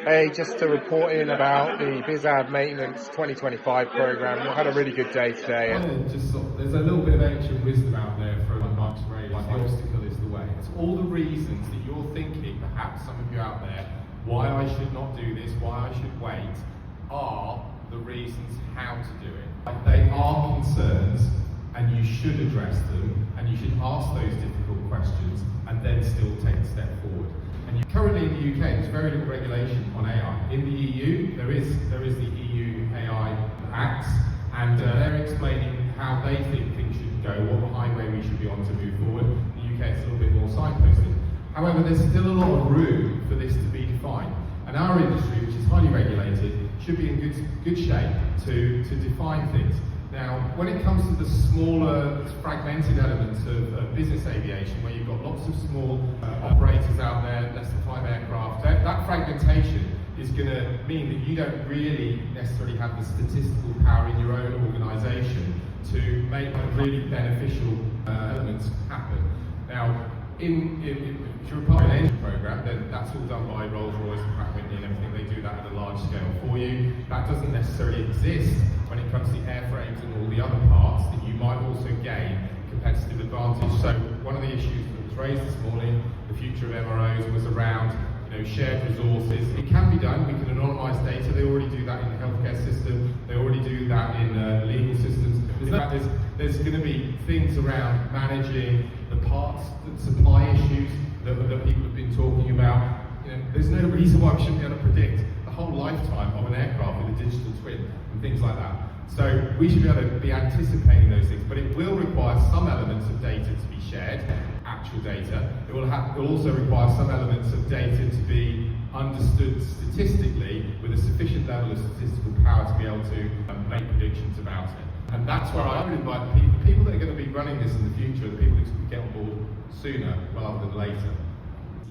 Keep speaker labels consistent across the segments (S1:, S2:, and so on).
S1: Hey, just to report in about the BizAv Maintenance 2025 program. We had a really good day today.
S2: There's a little bit of ancient wisdom out there from Marx Aurelius, like the obstacle is the way. It's all the reasons that you're thinking, perhaps some of you out there, why I should not do this, why I should wait, are the reasons how to do it. They are concerns, and you should address them, and you should ask those difficult questions, and then still take a step forward. And currently in the UK, there's very little regulation on AI. In the EU, there is the EU AI Act, and they're explaining how they think things should go, what highway we should be on to move forward. In the UK, it's a little bit more signposted. However, there's still a lot of room for this to be defined. And our industry, which is highly regulated, should be in good shape to define things. Now, when it comes to the smaller, fragmented elements of business aviation, where you've got lots of small operators out there, less than 5 aircraft, that fragmentation is going to mean that you don't really necessarily have the statistical power in your own organisation to make really beneficial elements happen. Now, if you're a part of an engine program, then that's all done by Rolls-Royce and Pratt & Whitney and everything. They do that at a large scale for you. That doesn't necessarily exist when it comes to airframes and all the other parts that you might also gain competitive advantage. So one of the issues that was raised this morning, the future of MROs, was around shared resources. It can be done. We can anonymise data. They already do that in the healthcare system. They already do that in legal systems. In fact, there's going to be things around managing the parts, the supply issues that people have been talking about. There's no reason why we shouldn't be able to predict the whole lifetime of an aircraft with a digital twin and things like that. So we should be able to be anticipating those things, but it will require some elements of data to be shared, actual data. It will also require some elements of data to be understood statistically with a sufficient level of statistical power to be able to make predictions about it. And that's where I would invite the people that are going to be running this in the future, the people who can get on board sooner rather than later.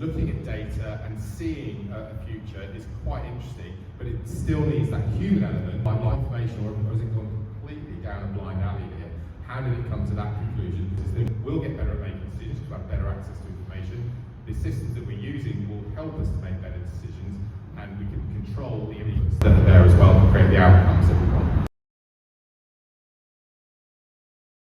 S2: Looking at data and seeing a future is quite interesting, but it still needs that human element, like information, or has it gone completely down a blind alley here? How did it come to that conclusion? Because we'll get better at making decisions because we have better access to information. The systems that we're using will help us to make better decisions, and we can control the inputs that are there as well to create the outcome.